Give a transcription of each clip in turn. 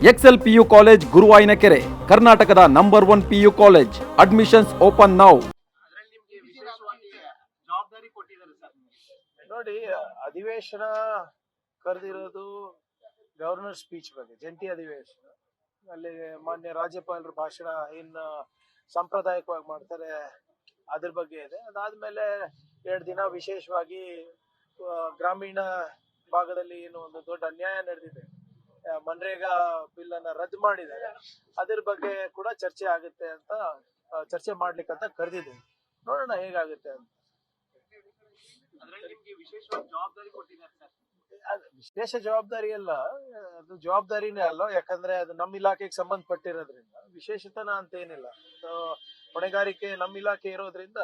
Excel PU college ಗುರುವಾಯಿನಕೆರೆ, ಕರ್ನಾಟಕದ number 1 PU college. Admissions open now. ಜವಾಬ್ದಾರಿ ಕೊಟ್ಟಿದ್ದಾರೆ ಸರ್. ನೋಡಿ, ಅಧಿವೇಶನ ಕರೆದಿರೋದು ಗವರ್ನರ್ ಸ್ಪೀಚ್ ಬಗ್ಗೆ, ಜಂಟಿ ಅಧಿವೇಶನ. ಅಲ್ಲಿ ಮಾನ್ಯ ರಾಜ್ಯಪಾಲರ ಭಾಷಣ ಇನ್ನು ಸಾಂಪ್ರದಾಯಿಕವಾಗಿ ಮಾಡ್ತಾರೆ, ಅದ್ರ ಬಗ್ಗೆ ಇದೆ. ಅದಾದ್ಮೇಲೆ 2 ದಿನ ವಿಶೇಷವಾಗಿ ಗ್ರಾಮೀಣ ಭಾಗದಲ್ಲಿ ಏನು ಒಂದು ದೊಡ್ಡ ಅನ್ಯಾಯ ನಡೆದಿದೆ, ಮನ್ರೇಗಾ ಬಿಲ್ ಅನ್ನ ರದ್ದು ಮಾಡಿದ್ದಾರೆ, ಅದ್ರ ಬಗ್ಗೆ ಕೂಡ ಚರ್ಚೆ ಆಗುತ್ತೆ ಅಂತ ಚರ್ಚೆ ಮಾಡ್ಲಿಕ್ಕಂತ ಕರೆದಿದ್ದೀವಿ. ನೋಡೋಣ ಹೇಗಾಗುತ್ತೆ ಅಂತ. ನಿಮ್ಗೆ ವಿಶೇಷವಾಗಿ ಜವಾಬ್ದಾರಿ ಕೊಟ್ಟಿದ್ದಾರೆ ಸರ್. ವಿಶೇಷ ಜವಾಬ್ದಾರಿ ಅಲ್ಲ, ಅದು ಜವಾಬ್ದಾರಿನೇ ಅಲ್ಲ, ಯಾಕಂದ್ರೆ ಅದು ನಮ್ಮ ಇಲಾಖೆಗೆ ಸಂಬಂಧಪಟ್ಟಿರೋದ್ರಿಂದ ವಿಶೇಷತನ ಅಂತ ಏನಿಲ್ಲ. ಹೊಣೆಗಾರಿಕೆ ನಮ್ಮ ಇಲಾಖೆ ಇರೋದ್ರಿಂದ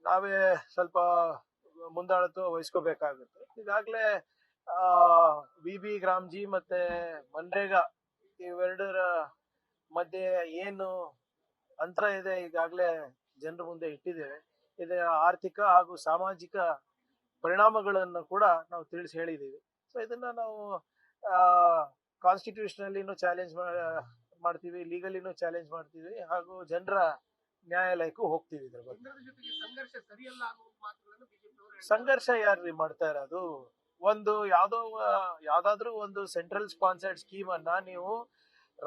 ನಾವೇ ಸ್ವಲ್ಪ ಮುಂದಾಳತ್ವ ವಹಿಸ್ಕೋಬೇಕಾಗುತ್ತೆ. ಈಗಾಗ್ಲೇ ವಿಬಿ ಗ್ರಾಮ್ಜಿ ಮತ್ತೆ ಮನ್ರೇಗಾ ಇವೆರಡರ ಮಧ್ಯೆ ಏನು ಅಂತರ ಇದೆ ಈಗಾಗ್ಲೇ ಜನರ ಮುಂದೆ ಇಟ್ಟಿದ್ದೇವೆ. ಇದರ ಆರ್ಥಿಕ ಹಾಗೂ ಸಾಮಾಜಿಕ ಪರಿಣಾಮಗಳನ್ನು ಕೂಡ ನಾವು ತಿಳಿಸಿ ಹೇಳಿದ್ದೀವಿ. ಸೊ ಇದನ್ನ ನಾವು ಕಾನ್ಸ್ಟಿಟ್ಯೂಷನಲ್ಲಿನೂ ಚಾಲೆಂಜ್ ಮಾಡ್ತೀವಿ, ಲೀಗಲಿನೂ ಚಾಲೆಂಜ್ ಮಾಡ್ತೀವಿ, ಹಾಗೂ ಜನರ ನ್ಯಾಯಾಲಯಕ್ಕೂ ಹೋಗ್ತೀವಿ. ಇದ್ರ ಬಗ್ಗೆ ಸಂಘರ್ಷ ಯಾರ್ರಿ ಮಾಡ್ತಾ ಇರೋದು? ಒಂದು ಯಾವ್ದಾದ್ರೂ ಒಂದು ಸೆಂಟ್ರಲ್ ಸ್ಪಾನ್ಸರ್ಡ್ ಸ್ಕೀಮ್ ಅನ್ನ ನೀವು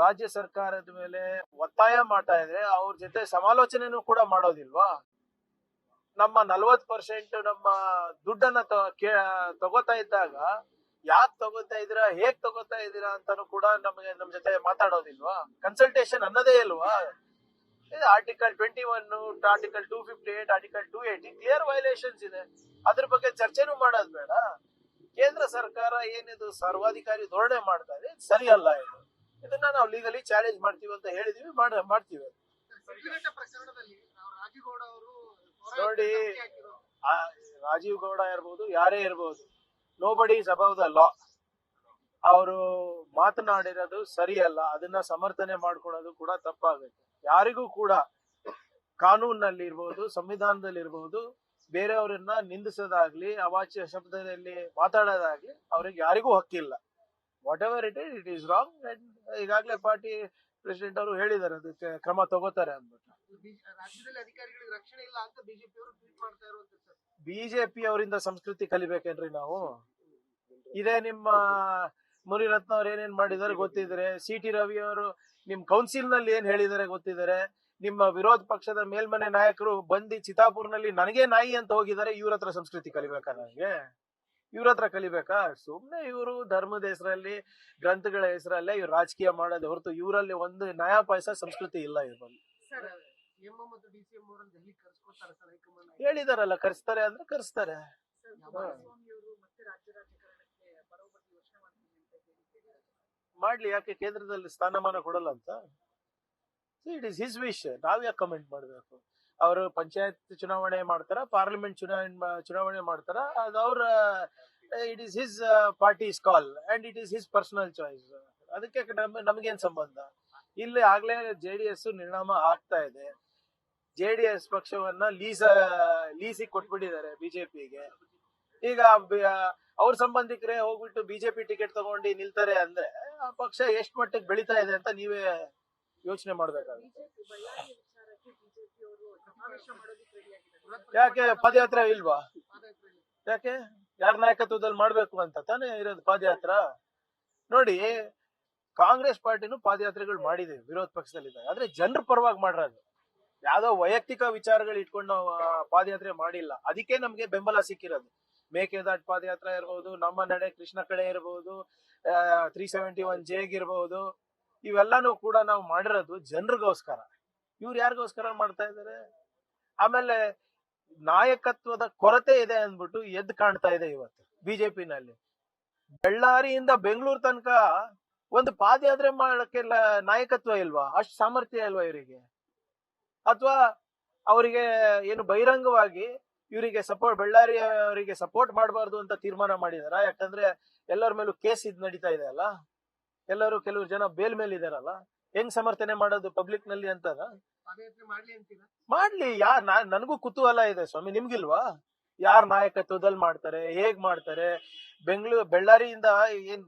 ರಾಜ್ಯ ಸರ್ಕಾರದ ಮೇಲೆ ಒತ್ತಾಯ ಮಾಡ್ತಾ ಇದ್ರೆ ಅವ್ರ ಜೊತೆ ಸಮಾಲೋಚನೆನೂ ಕೂಡ ಮಾಡೋದಿಲ್ವಾ? ನಮ್ಮ 40% ನಮ್ಮ ದುಡ್ಡನ್ನ ತಗೋತಾ ಇದ್ದಾಗ ಯಾಕೆ ತಗೋತಾ ಇದ್ದೀರಾ, ಹೇಗ್ ತಗೋತಾ ಇದ್ದೀರಾ ಅಂತಾನು ಕೂಡ ನಮ್ ಜೊತೆ ಮಾತಾಡೋದಿಲ್ವಾ? ಕನ್ಸಲ್ಟೇಷನ್ ಅನ್ನೋದೇ ಇಲ್ವಾ? Article 21, article 258, article 280 clear violations ಇದೆ. ಅದ್ರ ಬಗ್ಗೆ ಚರ್ಚೆನೂ ಮಾಡೋದು ಬೇಡ. ಕೇಂದ್ರ ಸರ್ಕಾರ ಏನಿದು ಸರ್ವಾಧಿಕಾರಿ ಧೋರಣೆ ಮಾಡ್ತಾ ಇದೆ, ಸರಿ ಅಲ್ಲ. ಇದನ್ನ ನಾವು ಲೀಗಲಿ ಚಾಲೆಂಜ್ ಮಾಡ್ತೀವಿ ಅಂತ ಹೇಳಿದೀವಿ, ಮಾಡ್ತೀವಿ. ನೋಡಿ, ರಾಜೀವ್ ಗೌಡ ಇರ್ಬೋದು, ಯಾರೇ ಇರ್ಬೋದು, nobody is above the law. ಅವರು ಮಾತನಾಡಿರೋದು ಸರಿಯಲ್ಲ, ಅದನ್ನ ಸಮರ್ಥನೆ ಮಾಡ್ಕೊಳ್ಳೋದು ಕೂಡ ತಪ್ಪಾಗುತ್ತೆ. ಯಾರಿಗೂ ಕೂಡ ಕಾನೂನಲ್ಲಿ ಇರ್ಬೋದು, ಸಂವಿಧಾನದಲ್ಲಿ ಇರ್ಬೋದು, ಬೇರೆಯವರನ್ನ ನಿಂದಿಸೋದಾಗ್ಲಿ, ಅವಾಚ್ಯ ಶಬ್ದದಲ್ಲಿ ಮಾತಾಡೋದಾಗ್ಲಿ ಅವ್ರಿಗೆ ಯಾರಿಗೂ ಹಕ್ಕಿಲ್ಲ. What ever it is wrong. ಈಗಾಗಲೇ ಪಾರ್ಟಿ ಪ್ರೆಸಿಡೆಂಟ್ ಅವರು ಹೇಳಿದ್ದಾರೆ ಅದಕ್ಕೆ ಕ್ರಮ ತಗೋತಾರೆ ಅಂದ್ಬಿಟ್ಟು. ರಾಜ್ಯದಲ್ಲಿ ಅಧಿಕಾರಿಗಳಿಗೆ ರಕ್ಷಣೆ ಇಲ್ಲ ಅಂತ ಬಿಜೆಪಿ ಅವರು ಟ್ವೀಟ್ ಮಾಡ್ತಾ ಇರುವಂತ ಸರ್. ಬಿಜೆಪಿ ಅವರಿಂದ ಸಂಸ್ಕೃತಿ ಕಲಿಬೇಕೇನ್ರಿ ನಾವು? ಇದೇ ನಿಮ್ಮ ಮುನಿರತ್ನ ಅವ್ರು ಏನೇನ್ ಮಾಡಿದಾರೆ ಗೊತ್ತಿದ್ರೆ, ಸಿ.ಟಿ. ರವಿ ಅವರು ನಿಮ್ ಕೌನ್ಸಿಲ್ ನಲ್ಲಿ ಏನ್ ಹೇಳಿದಾರೆ ಗೊತ್ತಿದ್ದಾರೆ. ನಿಮ್ಮ ವಿರೋಧ ಪಕ್ಷದ ಮೇಲ್ಮನೆ ನಾಯಕರು ಬಂದು ಚಿತಾಪುರ್ನಲ್ಲಿ ನನಗೆ ನಾಯಿ ಅಂತ ಹೋಗಿದ್ದಾರೆ. ಇವ್ರ ಹತ್ರ ಸಂಸ್ಕೃತಿ ಕಲಿಬೇಕಾ? ನನಗೆ ಇವ್ರ ಹತ್ರ ಕಲಿಬೇಕಾ? ಸುಮ್ನೆ ಇವರು ಧರ್ಮದ ಹೆಸರಲ್ಲಿ, ಗ್ರಂಥಗಳ ಹೆಸರಲ್ಲೇ ಇವ್ರು ರಾಜಕೀಯ ಮಾಡೋದು ಹೊರತು ಇವರಲ್ಲಿ ಒಂದು ನಯಾ ಪೈಸಾ ಸಂಸ್ಕೃತಿ ಇಲ್ಲ. ಇವ್ರಲ್ಲಿ ಹೇಳಿದಾರಲ್ಲ, ಕರೆಸ್ತಾರೆ ಅಂದ್ರೆ ಕರೆಸ್ತಾರೆ. ಮಾಡ್ಲಿ, ಯಾಕೆ ಕೇಂದ್ರದಲ್ಲಿ ಸ್ಥಾನಮಾನ ಕೊಡಲ್ಲ ಅಂತ? It is his wish. ನಾವ್ ಯಾಕೆ ಕಮೆಂಟ್ ಮಾಡ್ಬೇಕು? ಅವರು ಪಂಚಾಯತ್ ಚುನಾವಣೆ ಮಾಡ್ತಾರ, ಪಾರ್ಲಿಮೆಂಟ್ ಚುನಾವಣೆ ಮಾಡ್ತಾರ, ಅದು ಅವ್ರ it is his parties call and it is his personal choice. ಅದಕ್ಕೆ ನಮ್ಗೇನ್ ಸಂಬಂಧ? ಇಲ್ಲಿ ಆಗ್ಲೇ JDS ನಿರ್ಣಾಮ ಆಗ್ತಾ ಇದೆ. JDS ಪಕ್ಷವನ್ನ ಲೀಸಿಗೆ ಕೊಟ್ಬಿಟ್ಟಿದ್ದಾರೆ ಬಿಜೆಪಿಗೆ. ಈಗ ಅವ್ರ ಸಂಬಂಧಿಕರೇ ಹೋಗ್ಬಿಟ್ಟು ಬಿಜೆಪಿ ಟಿಕೆಟ್ ತಗೊಂಡು ನಿಲ್ತಾರೆ ಅಂದ್ರೆ ಆ ಪಕ್ಷ ಎಷ್ಟ್ ಮಟ್ಟಿಗೆ ಬೆಳೀತಾ ಇದೆ ಅಂತ ನೀವೇ ಯೋಚನೆ ಮಾಡ್ಬೇಕಾಗುತ್ತೆ. ಯಾಕೆ ಪಾದಯಾತ್ರೆ ಇಲ್ವಾ? ಯಾಕೆ? ಯಾರ ನಾಯಕತ್ವದಲ್ಲಿ ಮಾಡ್ಬೇಕು ಅಂತ ತಾನೇ ಇರೋದು ಪಾದಯಾತ್ರ. ನೋಡಿ, ಕಾಂಗ್ರೆಸ್ ಪಾರ್ಟಿನೂ ಪಾದಯಾತ್ರೆಗಳು ಮಾಡಿದೆ ವಿರೋಧ ಪಕ್ಷದಲ್ಲಿದ್ದಾಗ, ಆದ್ರೆ ಜನರ ಪರವಾಗಿ ಮಾಡಿರೋದು. ಯಾವ್ದೋ ವೈಯಕ್ತಿಕ ವಿಚಾರಗಳು ಇಟ್ಕೊಂಡು ನಾವು ಪಾದಯಾತ್ರೆ ಮಾಡಿಲ್ಲ. ಅದಕ್ಕೆ ನಮ್ಗೆ ಬೆಂಬಲ ಸಿಕ್ಕಿರೋದು. ಮೇಕೆದಾಟ್ ಪಾದಯಾತ್ರೆ ಇರ್ಬೋದು, ನಮ್ಮ ನಡೆ ಕೃಷ್ಣ ಕಡೆ ಇರ್ಬೋದು, 371 ಜೇಗ್ ಇರ್ಬೋದು, ಇವೆಲ್ಲಾನು ಕೂಡ ನಾವು ಮಾಡಿರೋದು ಜನರಿಗೋಸ್ಕರ. ಇವ್ರು ಯಾರಿಗೋಸ್ಕರ ಮಾಡ್ತಾ ಇದಾರೆ? ಆಮೇಲೆ ನಾಯಕತ್ವದ ಕೊರತೆ ಇದೆ ಅಂದ್ಬಿಟ್ಟು ಎದ್ದು ಕಾಣ್ತಾ ಇದೆ ಇವತ್ತು ಬಿಜೆಪಿನಲ್ಲಿ. ಬಳ್ಳಾರಿಯಿಂದ ಬೆಂಗಳೂರು ತನಕ ಒಂದು ಪಾದಯಾತ್ರೆ ಮಾಡಕ್ಕೆಲ್ಲ ನಾಯಕತ್ವ ಇಲ್ವಾ? ಅಷ್ಟು ಸಾಮರ್ಥ್ಯ ಇಲ್ವಾ ಇವರಿಗೆ? ಅಥವಾ ಅವರಿಗೆ ಏನು ಬಹಿರಂಗವಾಗಿ ಇವರಿಗೆ ಬಳ್ಳಾರಿ ಅವರಿಗೆ ಸಪೋರ್ಟ್ ಮಾಡಬಾರ್ದು ಅಂತ ತೀರ್ಮಾನ ಮಾಡಿದಾರ? ಯಾಕಂದ್ರೆ ಎಲ್ಲರ ಮೇಲೂ ಕೇಸ್ ನಡೀತಾ ಇದೆ ಅಲ್ಲ, ಕೆಲವರು ಜನ ಬೇಲ್ ಮೇಲೆ ಇದಾರಲ್ಲ, ಹೆಂಗ್ ಸಮರ್ಥನೆ ಮಾಡೋದು ಪಬ್ಲಿಕ್ ನಲ್ಲಿ ಅಂತದ? ಮಾಡ್ಲಿ, ನನಗೂ ಕುತೂಹಲ ಇದೆ ಸ್ವಾಮಿ, ನಿಮ್ಗಿಲ್ವಾ? ಯಾರ ನಾಯಕತ್ವದಲ್ಲಿ ಮಾಡ್ತಾರೆ, ಹೇಗ್ ಮಾಡ್ತಾರೆ. ಬಳ್ಳಾರಿಯಿಂದ ಏನ್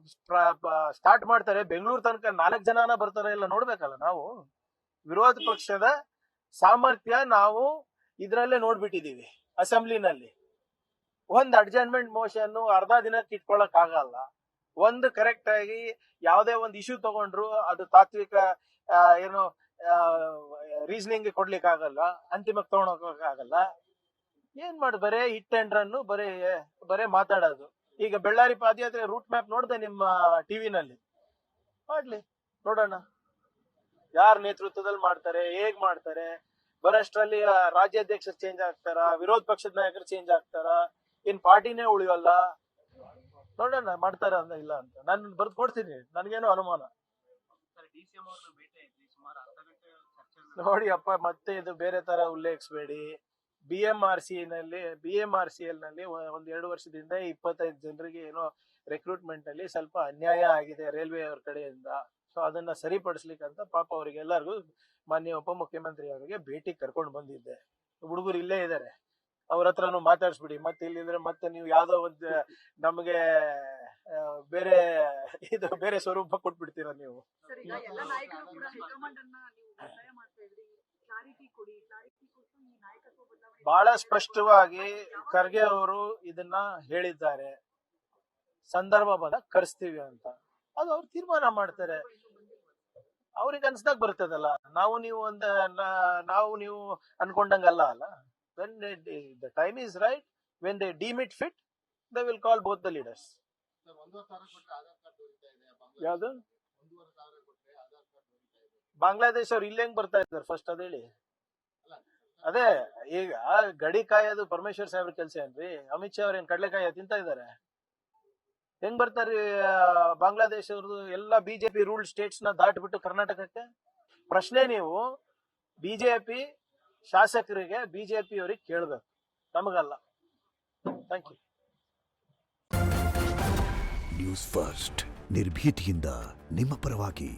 ಸ್ಟಾರ್ಟ್ ಮಾಡ್ತಾರೆ, ಬೆಂಗಳೂರು ತನಕ 4 ಜನನ ಬರ್ತಾರೆ ಎಲ್ಲ ನೋಡ್ಬೇಕಲ್ಲ ನಾವು. ವಿರೋಧ ಪಕ್ಷದ ಸಾಮರ್ಥ್ಯ ನಾವು ಇದ್ರಲ್ಲೇ ನೋಡ್ಬಿಟ್ಟಿದೀವಿ. ಅಸೆಂಬ್ಲಿನಲ್ಲಿ ಒಂದ್ ಅಡ್ಜಸ್ಟ್ಮೆಂಟ್ ಮೋಷನ್ ಅರ್ಧ ದಿನಕ್ಕೆ ಇಟ್ಕೊಳಕ್ ಆಗಲ್ಲ. ಒಂದು ಕರೆಕ್ಟ್ ಆಗಿ ಯಾವ್ದೇ ಒಂದು ಇಶ್ಯೂ ತಗೊಂಡ್ರು ಅದು ತಾತ್ವಿಕ ಏನು ರೀಸನಿಂಗ್ ಕೊಡ್ಲಿಕ್ಕೆ ಆಗಲ್ಲ, ಅಂತಿಮಕ್ಕೆ ತಗೊಳಕ್ ಆಗಲ್ಲ. ಏನ್ ಮಾಡಿ ಬರೇ ಹಿಟ್ ಅಂಡ್ ರನ್, ಬರೇ ಮಾತಾಡೋದು. ಈಗ ಬಳ್ಳಾರಿ ಪಾದಯಾತ್ರೆ ರೂಟ್ ಮ್ಯಾಪ್ ನೋಡ್ದೆ ನಿಮ್ಮ ಟಿವಿನಲ್ಲಿ, ಮಾಡ್ಲಿ ನೋಡೋಣ ಯಾರ ನೇತೃತ್ವದಲ್ಲಿ ಮಾಡ್ತಾರೆ, ಹೇಗ್ ಮಾಡ್ತಾರೆ. ಬರೋಷ್ಟ್ರಲ್ಲಿ ರಾಜ್ಯಾಧ್ಯಕ್ಷರು ಚೇಂಜ್ ಆಗ್ತಾರ, ವಿರೋಧ ಪಕ್ಷದ ನಾಯಕರು ಚೇಂಜ್ ಆಗ್ತಾರ, ಏನ್ ಪಾರ್ಟಿನೇ ಉಳಿಯಲ್ಲ. ನೋಡೋಣ ಮಾಡ್ತಾರ ಅಂತ ಇಲ್ಲ ಅಂತ ನಾನು ಬರ್ದು ಕೊಡ್ತೀನಿ, ನನ್ಗೇನು ಅನುಮಾನ. ನೋಡಿ ಅಪ್ಪ, ಮತ್ತೆ ಇದು ಬೇರೆ ತರ ಉಲ್ಲೇಖಿಸಬೇಡಿ. BMRCL ನಲ್ಲಿ ಒಂದ್ 2 ವರ್ಷದಿಂದ 25 ಜನರಿಗೆ ಏನೋ ರೆಕ್ರೂಟ್ಮೆಂಟ್ ಅಲ್ಲಿ ಸ್ವಲ್ಪ ಅನ್ಯಾಯ ಆಗಿದೆ ರೈಲ್ವೆ ಅವ್ರ ಕಡೆಯಿಂದ. ಸೊ ಅದನ್ನ ಸರಿಪಡಿಸ್ಲಿಕ್ಕೆ ಅಂತ ಪಾಪ ಅವರಿಗೆಲ್ಲರಿಗೂ ಮಾನ್ಯ ಉಪಮುಖ್ಯಮಂತ್ರಿ ಅವರಿಗೆ ಭೇಟಿ ಕರ್ಕೊಂಡು ಬಂದಿದ್ದೆ. ಹುಡುಗರು ಇಲ್ಲೇ ಇದಾರೆ, ಅವ್ರ ಹತ್ರನು ಮಾತಾಡ್ಸ್ಬಿಡಿ. ಮತ್ತೆ ಇಲ್ಲಿದ್ರೆ ಮತ್ತೆ ನೀವು ಯಾವ್ದೋ ಒಂದು ನಮಗೆ ಬೇರೆ ಸ್ವರೂಪ ಕೊಟ್ಬಿಡ್ತೀರಾ ನೀವು. ಬಹಳ ಸ್ಪಷ್ಟವಾಗಿ ಖರ್ಗೆ ಅವರು ಇದನ್ನ ಹೇಳಿದ್ದಾರೆ, ಸಂದರ್ಭ ಬಂದಾಗ ಕರೆಸ್ತೀವಿ ಅಂತ. ಅದು ಅವ್ರು ತೀರ್ಮಾನ ಮಾಡ್ತಾರೆ, ಅವ್ರಿಗೆ ಅನ್ಸ್ದಾಗ ಬರ್ತದಲ್ಲ. ನಾವು ನೀವು ಅನ್ಕೊಂಡಂಗಲ್ಲ ಅಲ್ಲ. when the time is right, when they deem it fit, they will call both the leaders. ಯಾವ್ದು ಬಾಂಗ್ಲಾದೇಶ ಅವ್ರು ಇಲ್ಲಿ ಹೆಂಗ್ ಬರ್ತಾ ಇದ್ದಾರೆ ಫಸ್ಟ್ ಅದ ಹೇಳಿ. ಅದೇ ಈಗ ಗಡಿ ಕಾಯೋದು ಪರಮೇಶ್ವರ್ ಸಾಹೇಬ್ರ ಕೆಲ್ಸ ಏನ್ರಿ? ಅಮಿತ್ ಶಾ ಅವ್ರ ಏನ್ ಕಡ್ಲೆಕಾಯಿ ತಿಂತ ಇದಾರೆ? ಹೆಂಗ್ ಬರ್ತಾರ್ರಿ ಬಾಂಗ್ಲಾದೇಶ ಅವ್ರದ್ದು? ಎಲ್ಲ ಬಿಜೆಪಿ ರೂಲ್ಡ್ ಸ್ಟೇಟ್ಸ್ ನ ದಾಟ್ಬಿಟ್ಟು ಕರ್ನಾಟಕಕ್ಕೆ. ಪ್ರಶ್ನೆ ನೀವು ಬಿಜೆಪಿ ಶಾಸಕರಿಗೆ, ಬಿಜೆಪಿ ಅವರಿಗೆ ಕೇಳ್ಬೇಕು, ನಮಗಲ್ಲ. Thank you. ನ್ಯೂಸ್ ಫಸ್ಟ್, ನಿರ್ಭೀತಿಯಿಂದ ನಿಮ್ಮ ಪರವಾಗಿ.